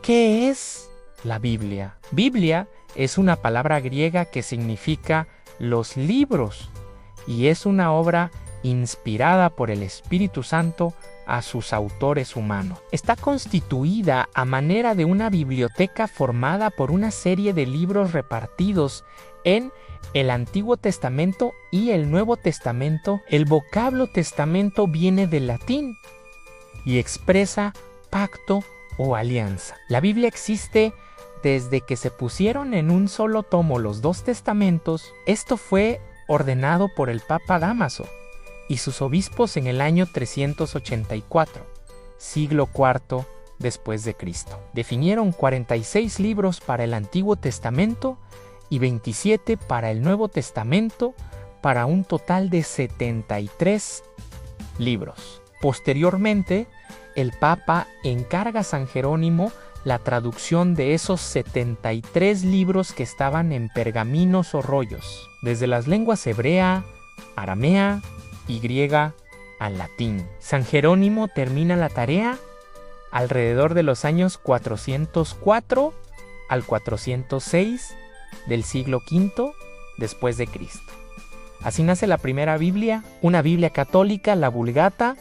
¿Qué es la Biblia? Biblia es una palabra griega que significa los libros y es una obra inspirada por el Espíritu Santo a sus autores humanos. Está constituida a manera de una biblioteca formada por una serie de libros repartidos en el Antiguo Testamento y el Nuevo Testamento. El vocablo testamento viene del latín y expresa pacto o alianza. La Biblia existe desde que se pusieron en un solo tomo los dos testamentos. Esto fue ordenado por el Papa Dámaso y sus obispos en el año 384, siglo IV después de Cristo. Definieron 46 libros para el Antiguo Testamento y 27 para el Nuevo Testamento, para un total de 73 libros. Posteriormente, el Papa encarga a San Jerónimo la traducción de esos 73 libros que estaban en pergaminos o rollos, desde las lenguas hebrea, aramea y griega al latín. San Jerónimo termina la tarea alrededor de los años 404 al 406 del siglo V después de Cristo. Así nace la primera Biblia, una Biblia católica, la Vulgata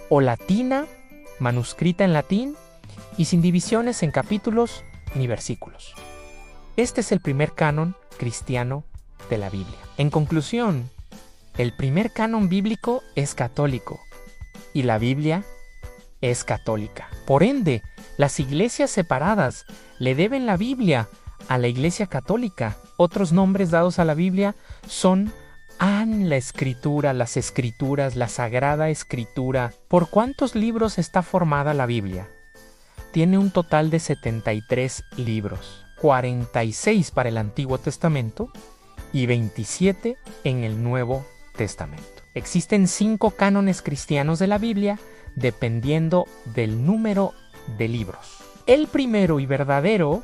o latina, manuscrita en latín y sin divisiones en capítulos ni versículos. Este es el primer canon cristiano de la Biblia. En conclusión, el primer canon bíblico es católico y la Biblia es católica. Por ende, las iglesias separadas le deben la Biblia a la Iglesia Católica. Otros nombres dados a la Biblia son la Escritura, las Escrituras, la Sagrada Escritura. ¿Por cuántos libros está formada la Biblia? Tiene un total de 73 libros, 46 para el Antiguo Testamento y 27 en el Nuevo Testamento. Existen 5 cánones cristianos de la Biblia dependiendo del número de libros. El primero y verdadero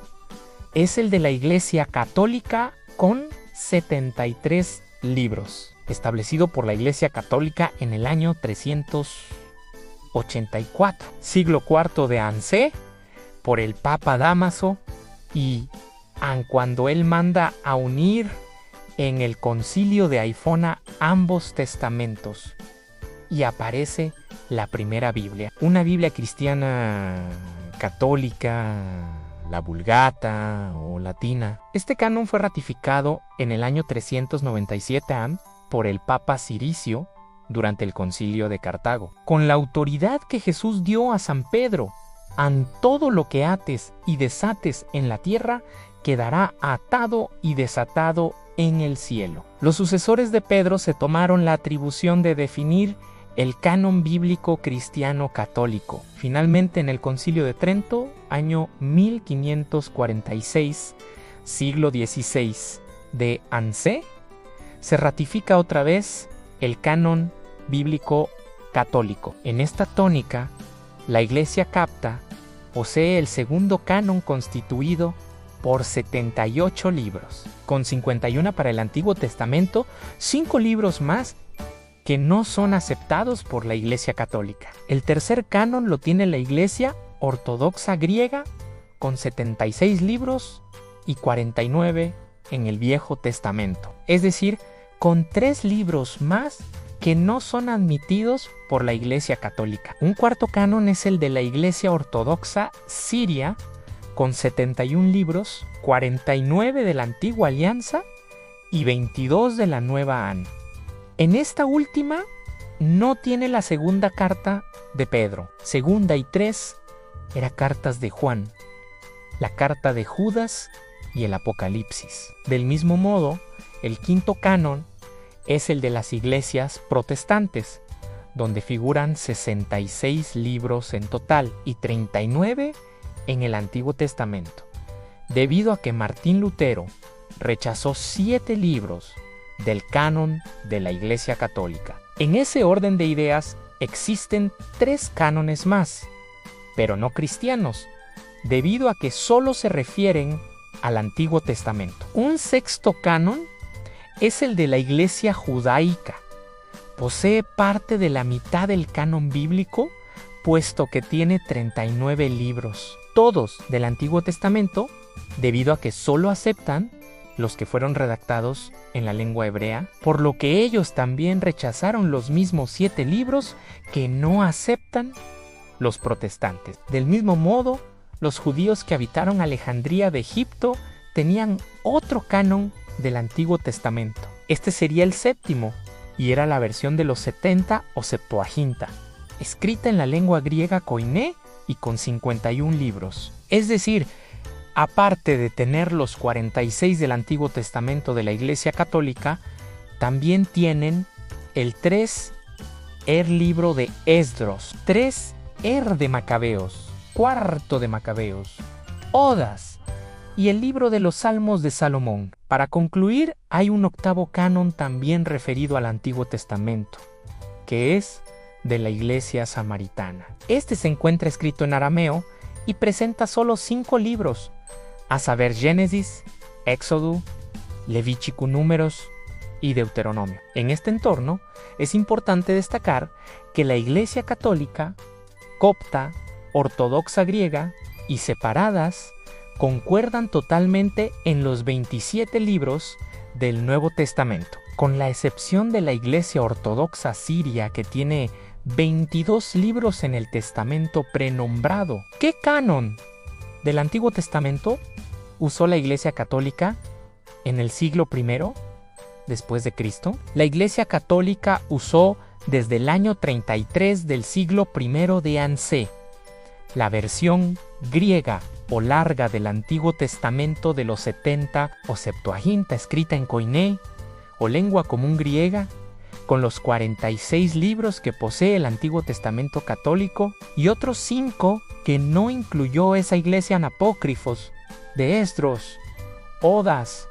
es el de la Iglesia Católica con 73 libros, establecido por la Iglesia Católica en el año 384, siglo IV de Ansé, por el Papa Dámaso, y cuando él manda a unir en el concilio de Aifona ambos testamentos, y aparece la primera Biblia, una Biblia cristiana católica, la Vulgata o latina. Este canon fue ratificado en el año 397 AM por el Papa Ciricio durante el concilio de Cartago. Con la autoridad que Jesús dio a San Pedro, en todo lo que ates y desates en la tierra, quedará atado y desatado en el cielo. Los sucesores de Pedro se tomaron la atribución de definir el canon bíblico cristiano católico. Finalmente, en el Concilio de Trento, año 1546, siglo XVI de Ansé, se ratifica otra vez el canon bíblico católico. En esta tónica, la Iglesia Copta posee el segundo canon constituido por 78 libros, con 51 para el Antiguo Testamento, 5 libros más que no son aceptados por la Iglesia Católica. El tercer canon lo tiene la Iglesia Ortodoxa griega, con 76 libros y 49 en el Viejo Testamento. Es decir, con 3 libros más que no son admitidos por la Iglesia Católica. Un cuarto canon es el de la Iglesia Ortodoxa siria, con 71 libros, 49 de la Antigua Alianza y 22 de la Nueva AN. En esta última no tiene la segunda carta de Pedro. Segunda y 3 eran cartas de Juan, la carta de Judas y el Apocalipsis. Del mismo modo, el quinto canon es el de las iglesias protestantes, donde figuran 66 libros en total y 39 en el Antiguo Testamento, debido a que Martín Lutero rechazó 7 libros del canon de la Iglesia Católica. En ese orden de ideas existen 3 cánones más, pero no cristianos, debido a que solo se refieren al Antiguo Testamento. Un sexto canon es el de la Iglesia Judaica. Posee parte de la mitad del canon bíblico, puesto que tiene 39 libros. todos del Antiguo Testamento, debido a que solo aceptan los que fueron redactados en la lengua hebrea, por lo que ellos también rechazaron los mismos 7 libros que no aceptan los protestantes. Del mismo modo, los judíos que habitaron Alejandría de Egipto tenían otro canon del Antiguo Testamento. Este sería el séptimo, y era la versión de los 70 o Septuaginta, escrita en la lengua griega koiné y con 51 libros. Es decir, aparte de tener los 46 del Antiguo Testamento de la Iglesia Católica, también tienen el 3er libro de Esdros, 3er de Macabeos, 4 de Macabeos, Odas y el libro de los Salmos de Salomón. Para concluir, hay un 8º canon también referido al Antiguo Testamento, que es de la Iglesia Samaritana. Este se encuentra escrito en arameo y presenta solo 5 libros, a saber Génesis, Éxodo, Levítico, Números y Deuteronomio. En este entorno es importante destacar que la Iglesia Católica, copta, ortodoxa griega y separadas concuerdan totalmente en los 27 libros del Nuevo Testamento, con la excepción de la Iglesia Ortodoxa Siria, que tiene 22 libros en el Testamento prenombrado. ¿Qué canon del Antiguo Testamento usó la Iglesia Católica en el siglo I después de Cristo? La Iglesia Católica usó desde el año 33 del siglo I de Ansé la versión griega o larga del Antiguo Testamento de los 70 o Septuaginta, escrita en koiné o lengua común griega, con los 46 libros que posee el Antiguo Testamento católico, y otros 5 que no incluyó esa iglesia en apócrifos, de Esdros, Odas,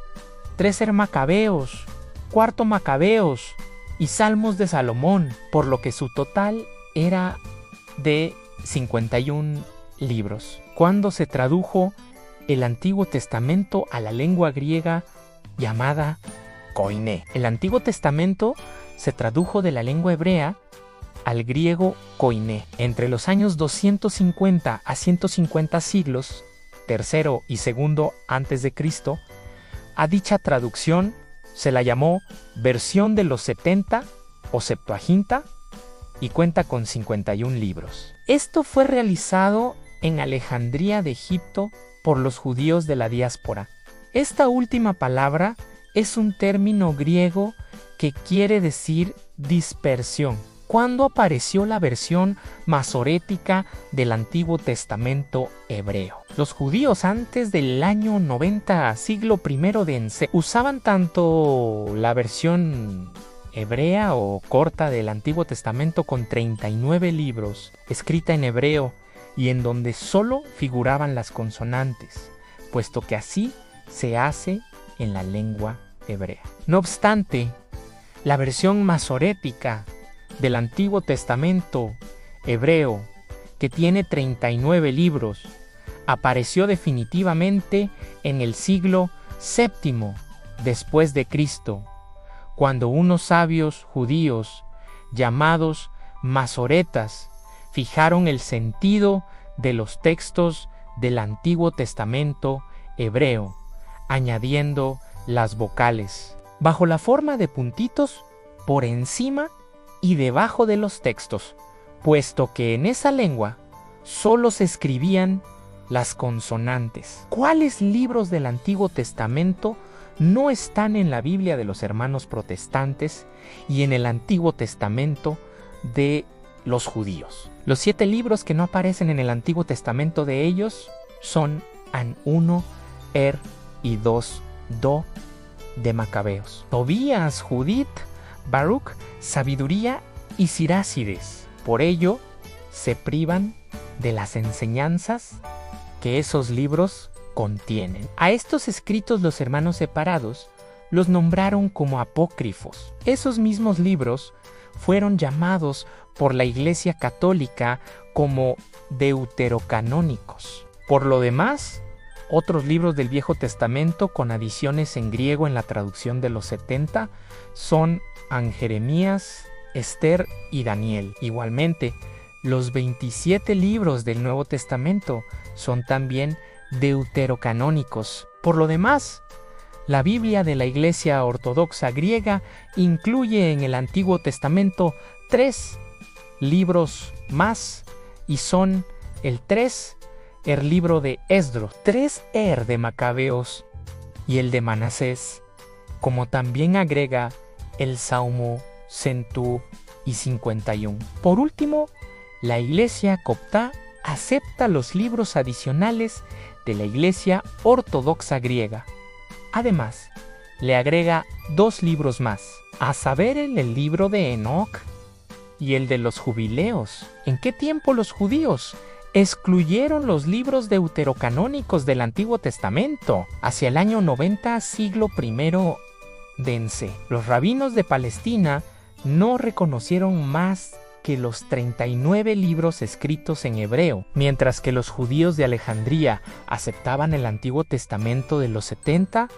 3er Macabeos, 4 Macabeos y Salmos de Salomón, por lo que su total era de 51 libros. Cuando se tradujo el Antiguo Testamento a la lengua griega llamada koiné. El Antiguo Testamento se tradujo de la lengua hebrea al griego koiné. Entre los años 250 a 150 siglos, tercero y segundo antes de Cristo, a dicha traducción se la llamó versión de los 70 o Septuaginta y cuenta con 51 libros. Esto fue realizado en Alejandría de Egipto por los judíos de la diáspora. Esta última palabra es un término griego que quiere decir dispersión. ¿Cuándo apareció la versión masorética del Antiguo Testamento hebreo? Los judíos antes del año 90, siglo I de Ansé, usaban tanto la versión hebrea o corta del Antiguo Testamento con 39 libros, escrita en hebreo y en donde solo figuraban las consonantes, puesto que así se hace en la lengua hebrea. No obstante, la versión masorética del Antiguo Testamento hebreo, que tiene 39 libros, apareció definitivamente en el siglo VII después de Cristo, cuando unos sabios judíos llamados masoretas fijaron el sentido de los textos del Antiguo Testamento hebreo, añadiendo las vocales, bajo la forma de puntitos por encima y debajo de los textos, puesto que en esa lengua solo se escribían las consonantes. ¿Cuáles libros del Antiguo Testamento no están en la Biblia de los hermanos protestantes y en el Antiguo Testamento de los judíos? Los 7 libros que no aparecen en el Antiguo Testamento de ellos son An 1, Er y 2, Do de Macabeos, Tobías, Judith, Baruch, Sabiduría y Sirácides. Por ello, se privan de las enseñanzas que esos libros contienen. A estos escritos los hermanos separados los nombraron como apócrifos. Esos mismos libros fueron llamados por la Iglesia Católica como deuterocanónicos. Por lo demás, otros libros del Viejo Testamento con adiciones en griego en la traducción de los 70 son Jeremías, Esther y Daniel. Igualmente, Los 27 libros del Nuevo Testamento son también deuterocanónicos. Por lo demás, la Biblia de la Iglesia Ortodoxa griega incluye en el Antiguo Testamento 3 libros más, y son el libro de Esdras, 3 de Macabeos y el de Manasés, como también agrega el Salmo 151. Por último, la Iglesia copta acepta los libros adicionales de la Iglesia Ortodoxa griega. Además, le agrega 2 libros más, a saber el libro de Enoc y el de los jubileos. ¿En qué tiempo los judíos excluyeron los libros deuterocanónicos del Antiguo Testamento? Hacia el año 90, siglo I dense. Los rabinos de Palestina no reconocieron más que los 39 libros escritos en hebreo, mientras que los judíos de Alejandría aceptaban el Antiguo Testamento de los 70,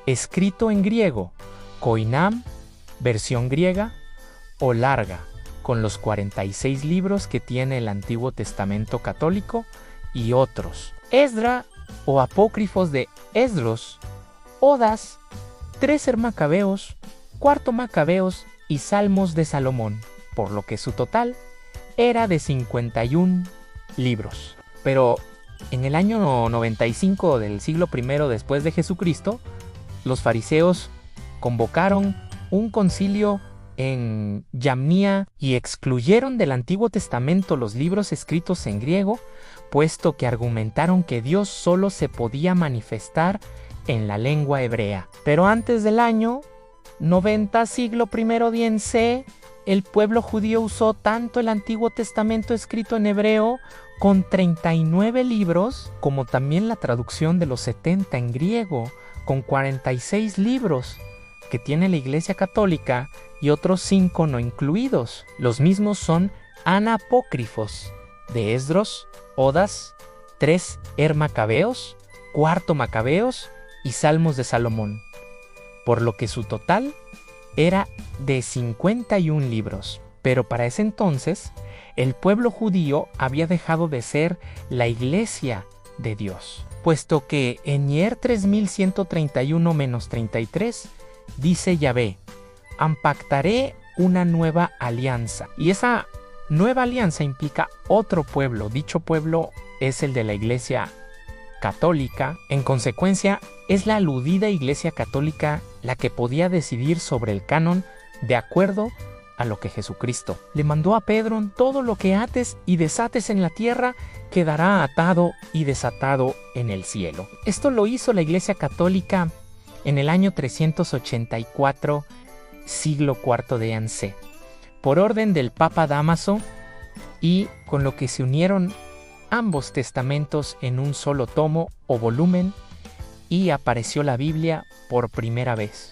escrito en griego, Koinam, versión griega, o larga, con los 46 libros que tiene el Antiguo Testamento católico y otros. Esdra o apócrifos de Esdros, Odas, 3 Macabeos, 4 Macabeos y Salmos de Salomón, por lo que su total era de 51 libros. Pero en el año 95 del siglo I después de Jesucristo, los fariseos convocaron un concilio en Yamnia y excluyeron del Antiguo Testamento los libros escritos en griego, puesto que argumentaron que Dios solo se podía manifestar en la lengua hebrea. Pero antes del año 90, siglo I dense, el pueblo judío usó tanto el Antiguo Testamento escrito en hebreo, con 39 libros, como también la traducción de los 70 en griego, con 46 libros, que tiene la Iglesia Católica, y otros 5 no incluidos. Los mismos son anapócrifos de Esdros, Odas, 3 Macabeos, 4 Macabeos y Salmos de Salomón, por lo que su total era de 51 libros. Pero para ese entonces, el pueblo judío había dejado de ser la Iglesia de Dios, puesto que en Nyer 3131-33 dice Yahvé: «Ampactaré una nueva alianza». Y esa nueva alianza implica otro pueblo. Dicho pueblo es el de la Iglesia Católica. En consecuencia, es la aludida Iglesia Católica la que podía decidir sobre el canon de acuerdo a lo que Jesucristo le mandó a Pedro: «Todo lo que ates y desates en la tierra quedará atado y desatado en el cielo». Esto lo hizo la Iglesia Católica en el año 384, siglo IV dense, por orden del Papa Dámaso, y con lo que se unieron ambos testamentos en un solo tomo o volumen, y apareció la Biblia por primera vez.